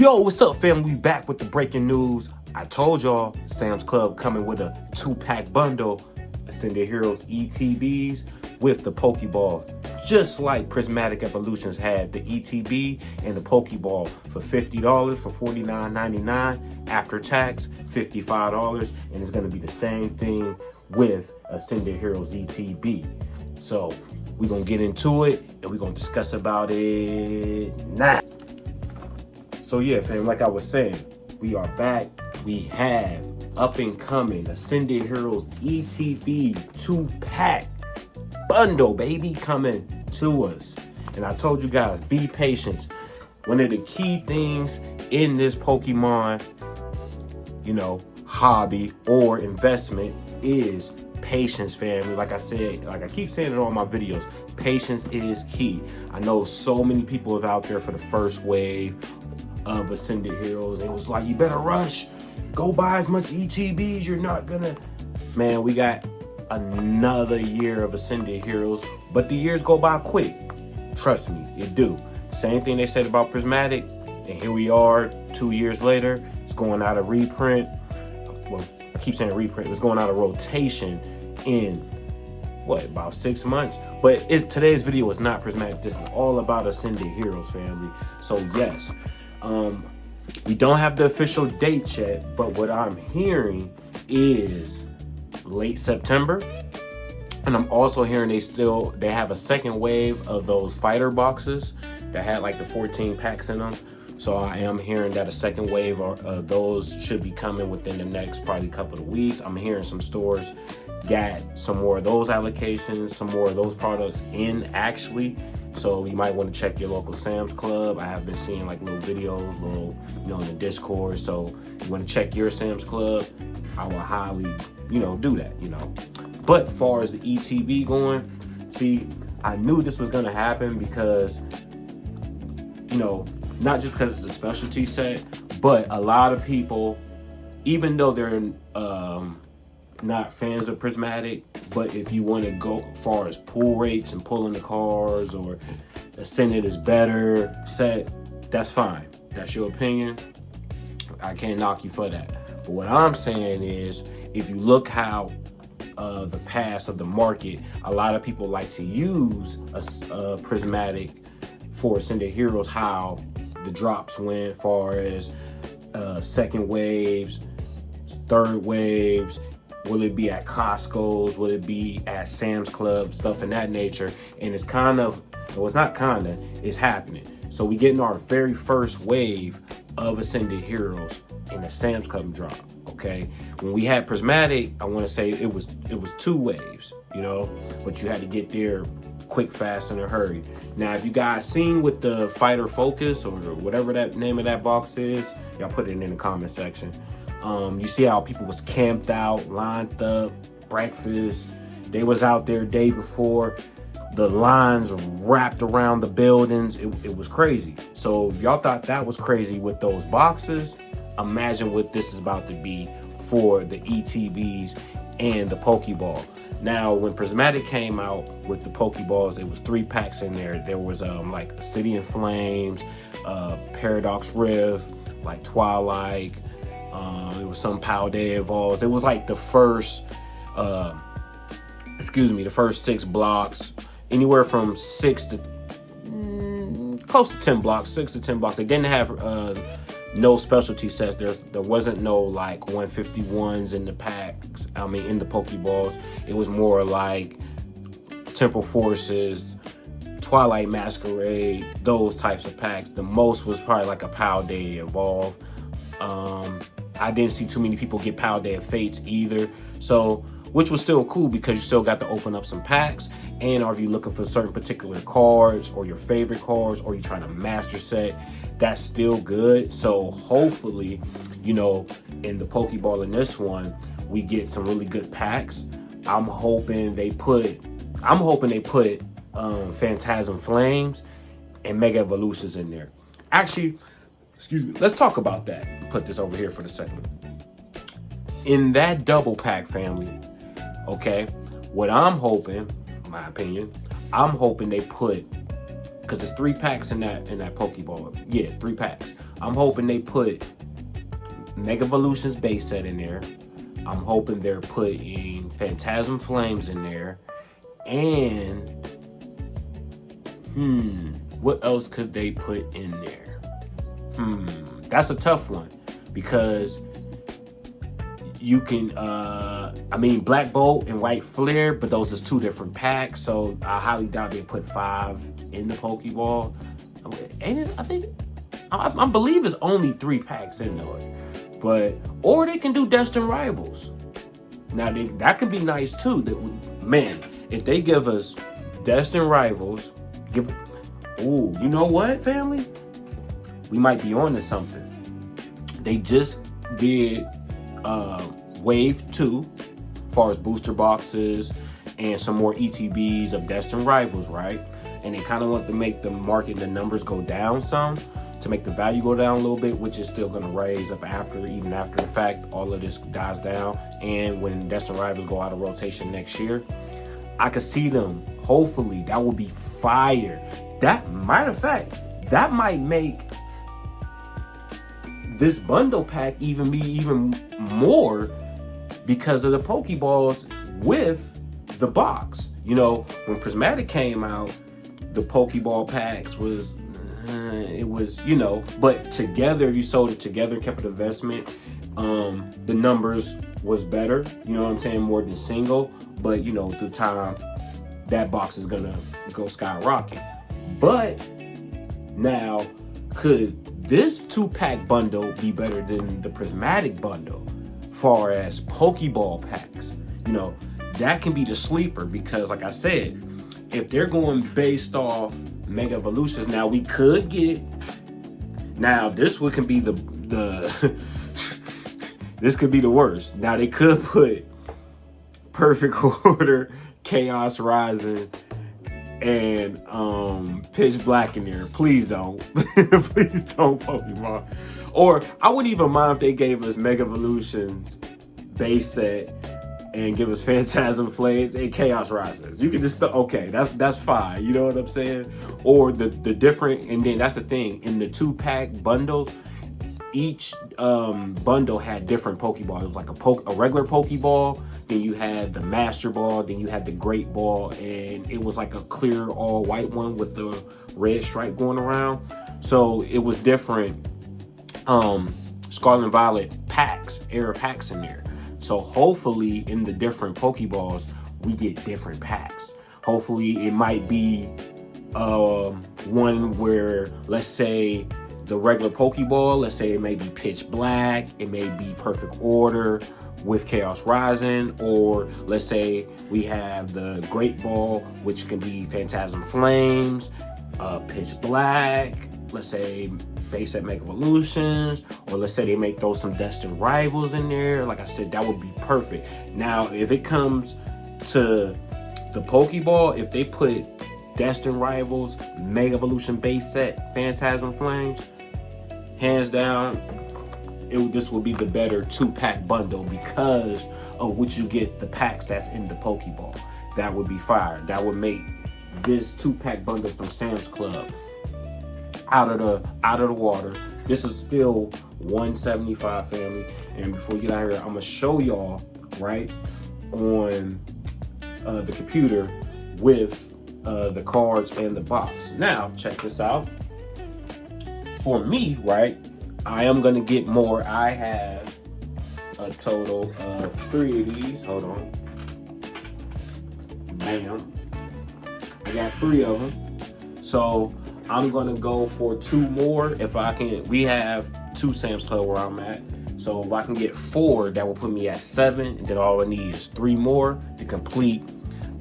Yo, what's up, fam? We back with the breaking news. I told y'all Sam's Club coming with a 2-pack bundle, Ascended Heroes ETBs with the Pokeball. Just like Prismatic Evolutions had the ETB and the Pokeball for $50 for $49.99 after tax, $55, and it's gonna be the same thing with Ascended Heroes ETB. So we're gonna get into it and we're gonna discuss about it now. So yeah, fam, like I was saying, we are back. We have up and coming Ascended Heroes ETB 2-pack bundle, baby, coming to us. And I told you guys, be patient. One of the key things in this Pokemon, hobby or investment is patience, family. Like I said, like I keep saying in all my videos, patience is key. I know so many people is out there for the first wave of Ascended Heroes. It was like, you better rush, go buy as much ETBs. You're not gonna, man, we got another year of Ascended Heroes, but the years go by quick. Trust me, it do. Same thing they said about Prismatic, and here we are 2 years later. It's going out of reprint. Well, I keep saying reprint. It's going out of rotation in what, about 6 months? But today's video is not Prismatic. This is all about Ascended Heroes, family. So yes, we don't have the official date yet, but what I'm hearing is late September. And I'm also hearing they have a second wave of those fighter boxes that had like the 14 packs in them. So I am hearing that a second wave of those should be coming within the next probably couple of weeks. I'm hearing some stores got some more of those allocations, some more of those products in actually. So you might want to check your local Sam's Club. I have been seeing like little videos, in the Discord. So you want to check your Sam's Club, I will highly, do that, But as far as the ETB going, see, I knew this was going to happen because, not just because it's a specialty set, but a lot of people, even though they're not fans of Prismatic, but if you want to go as far as pull rates and pulling the cards, or Ascended is better set, that's fine. That's your opinion. I can't knock you for that. But what I'm saying is, if you look how the past of the market, a lot of people like to use a Prismatic for Ascended Heroes, how the drops went far as second waves, third waves. Will it be at Costco's? Will it be at Sam's Club? Stuff in that nature. And it's it's happening. So we getting our very first wave of Ascended Heroes in the Sam's Club drop. Okay. When we had Prismatic, I want to say it was 2 waves, but you had to get there quick, fast, in a hurry. Now, if you guys seen with the Fighter Focus or whatever that name of that box is, y'all put it in the comment section. You see how people was camped out, lined up, breakfast. They was out there day before. The lines wrapped around the buildings. It was crazy. So if y'all thought that was crazy with those boxes, imagine what this is about to be for the ETBs and the Pokeball. Now, when Prismatic came out with the Pokeballs, it was 3 packs in there. There was like City in Flames, Paradox Rift, like Twilight. It was some Paldea Evolves. It was like the first, the first 6 blocks, anywhere from 6 to close to 10 blocks, 6 to 10 blocks. They didn't have no specialty sets. There wasn't no like 151s in the packs. In the Pokeballs, it was more like Temple Forces, Twilight Masquerade, those types of packs. The most was probably like a Paldea Evolve. I didn't see too many people get Paldea Fates either. So, which was still cool because you still got to open up some packs. And are you looking for certain particular cards or your favorite cards, or you trying to master set, that's still good. So hopefully, in the Pokeball in this one, we get some really good packs. I'm hoping they put Phantasm Flames and Mega Evolutions in there. Actually, let's talk about that. Put this over here for the second. In that double pack, family, okay, what I'm hoping, in my opinion, I'm hoping they put, because it's 3 packs in that Pokeball. Yeah, 3 packs. I'm hoping they put Mega Evolutions base set in there. I'm hoping they're putting Phantasm Flames in there. And what else could they put in there? That's a tough one, because you can Black Bolt and White Flare, but those is 2 different packs, so I highly doubt they put 5 in the Pokeball. And I believe it's only 3 packs in there. Or they can do Destined Rivals. Now that could be nice too. Man, if they give us Destined Rivals, you know what, family? We might be on to something. They just did Wave 2 as far as booster boxes and some more ETBs of Destined Rivals, right? And they kind of want to make the market, the numbers go down some, to make the value go down a little bit, which is still going to raise up even after the fact all of this dies down. And when Destined Rivals go out of rotation next year, I could see them, hopefully, that will be fire. Matter of fact, that might make this bundle pack even more, because of the Pokeballs with the box. You know, when Prismatic came out, the Pokeball packs was, but together, if you sold it together, kept it investment, the numbers was better, you know what I'm saying, more than single. But, through time, that box is gonna go skyrocket. But now, could this 2-pack bundle be better than the Prismatic bundle far as Pokeball packs? That can be the sleeper, because like I said, if they're going based off Mega Evolutions, now we could get, this one can be the this could be the worst. Now they could put Perfect Order, Chaos Rising, and Pitch Black in there. Please don't. Please don't, Pokemon. Or I wouldn't even mind if they gave us Mega Evolutions base set and give us Phantasm Flames and Chaos Rises. You can just, okay, that's fine. You know what I'm saying? Or the different, and then that's the thing, in the 2-pack bundles, each bundle had different Pokeball. It was like a regular Pokeball, then you had the Master Ball, then you had the Great Ball, and it was like a clear all white one with the red stripe going around. So it was different Scarlet and Violet packs, era packs in there. So hopefully in the different Pokeballs, we get different packs. Hopefully it might be one where, let's say, the regular Pokeball, let's say it may be Pitch Black, it may be Perfect Order with Chaos Rising, or let's say we have the Great Ball, which can be Phantasm Flames, Pitch Black, let's say base at Mega Evolutions, or let's say they throw some Destined Rivals in there. Like I said, that would be perfect. Now, if it comes to the Pokeball, if they put Destined Rivals, Mega Evolution base set, Phantasm Flames, hands down, this will be the better 2-pack bundle, because of what you get, the packs that's in the Pokeball. That would be fire. That would make this 2-pack bundle from Sam's Club out of the water. This is still $175, family. And before we get out of here, I'm gonna show y'all right on the computer with the cards and the box. Now check this out. For me, right, I am gonna get more. I have a total of 3 of these. Hold on. Bam. I got 3 of them. So I'm gonna go for 2 more if I can. We have 2 Sam's Club where I'm at. So if I can get 4, that will put me at 7, and then all I need is 3 more to complete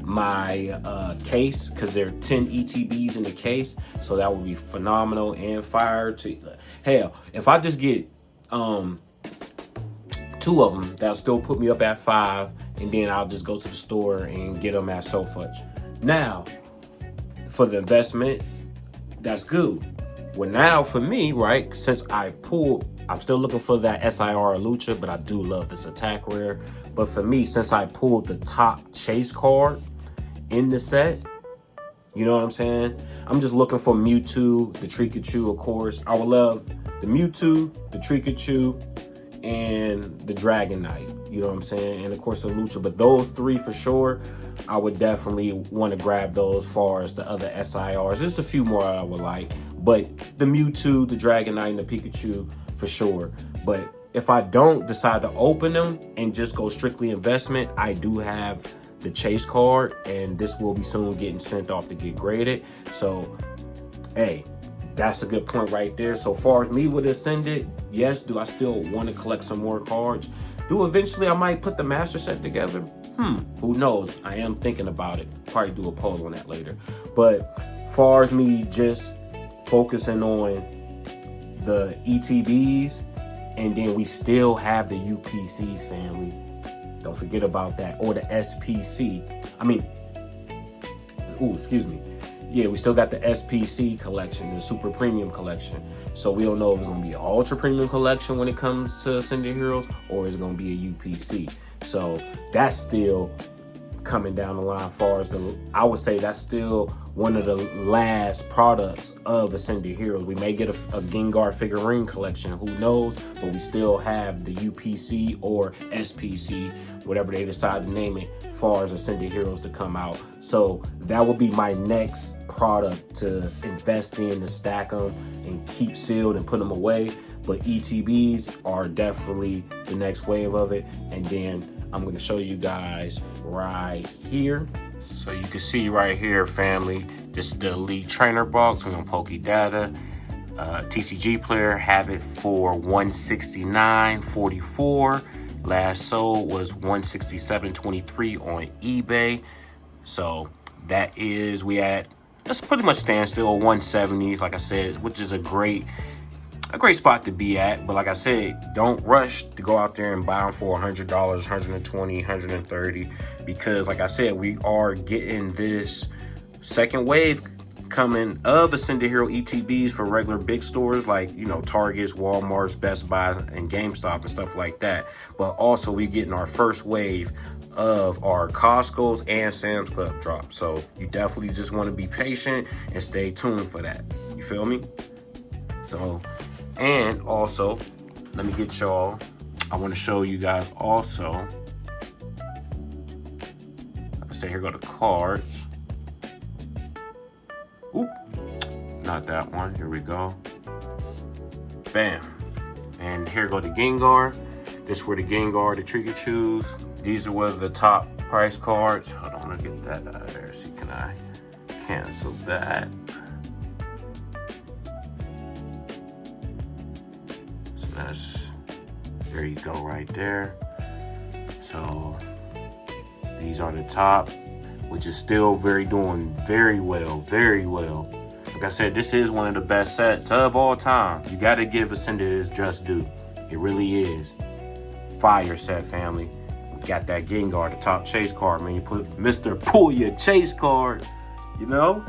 my case, because there are 10 ETBs in the case. So that would be phenomenal and fire. Hell, if I just get 2 of them, that'll still put me up at 5, and then I'll just go to the store and get them at so much. Now, for the investment, that's good. Well, now for me, right, since I pulled, I'm still looking for that SIR Lucha, but I do love this attack rare. But for me, since I pulled the top chase card in the set, you know what I'm saying? I'm just looking for Mewtwo, the Trikachu, of course. I would love the Mewtwo, the Pikachu, and the Dragonite. You know what I'm saying? And of course the Lucha. But those three for sure, I would definitely want to grab those as far as the other SIRs. There's a few more I would like, but the Mewtwo, the Dragonite, and the Pikachu for sure. But if I don't decide to open them and just go strictly investment, I do have the chase card, and this will be soon getting sent off to get graded. So, hey, that's a good point right there. So far as me with Ascended, yes, do I still want to collect some more cards? Do eventually I might put the master set together? Who knows? I am thinking about it. Probably do a poll on that later. But far as me just focusing on the ETBs, and then we still have the UPCs, family. Don't forget about that. Or the SPC. Excuse me. Yeah, we still got the SPC collection, the Super Premium collection. So we don't know if it's going to be an Ultra Premium collection when it comes to Ascended Heroes, or it's going to be a UPC. So that's still coming down the line. As far as I would say that's still one of the last products of Ascended Heroes. We may get a Gengar figurine collection, who knows, but we still have the UPC or SPC, whatever they decide to name it, as far as Ascended Heroes to come out. So that will be my next product to invest in, to stack them and keep sealed and put them away. But ETBs are definitely the next wave of it. And then I'm going to show you guys right here. So you can see right here, family, this is the Elite Trainer box. We're on Pokedata. TCG player have it for $169.44. Last sold was $167.23 on eBay. So that is, that's pretty much standstill, 170s, like I said, which is a great spot to be at. But like I said, don't rush to go out there and buy them for $100, $120, $130, because like I said, we are getting this second wave coming of Ascended Hero ETBs for regular big stores like, you know, Targets, Walmarts, Best Buy, and GameStop and stuff like that. But also we getting our first wave of our Costco's and Sam's Club drop. So you definitely just want to be patient and stay tuned for that. You feel me? So, and also, let me get y'all, I want to show you guys also, like I said, here go the cards. Oop, not that one, here we go. Bam. And here go the Gengar. This were the Gengar, the Pikachu's. These are one of the top price cards. Hold on, let me get that out of there. See, can I cancel that? So that's, there you go right there. So these are the top, which is still doing very well. Like I said, this is one of the best sets of all time. You got to give Ascended its just due. It really is. Fire set, family. We got that Gengar, the top chase card, man. You put Mr. Pull Your Chase card, you know?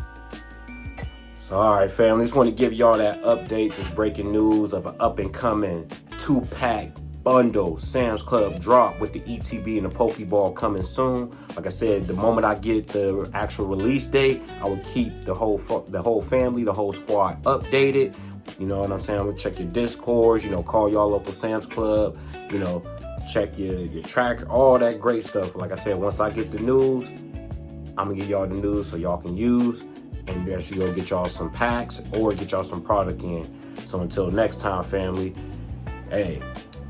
So, all right, family. Just want to give y'all that update, this breaking news of an up-and-coming 2-pack bundle Sam's Club drop with the ETB and the Pokeball coming soon. Like I said, the moment I get the actual release date, I will keep the whole family, the whole squad updated. You know what I'm saying? I'm gonna check your Discords, you know, call y'all local Sam's Club, you know, check your tracker, all that great stuff. Like I said, once I get the news, I'm gonna give y'all the news so y'all can use, and actually go get y'all some packs or get y'all some product in. So until next time, family, hey,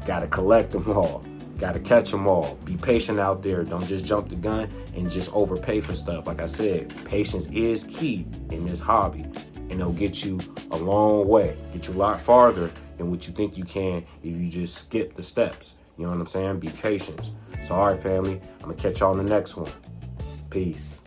gotta collect them all. Gotta catch them all. Be patient out there. Don't just jump the gun and just overpay for stuff. Like I said, patience is key in this hobby. And it'll get you a long way. Get you a lot farther than what you think you can if you just skip the steps. You know what I'm saying? Be patient. So, all right, family. I'm going to catch y'all on the next one. Peace.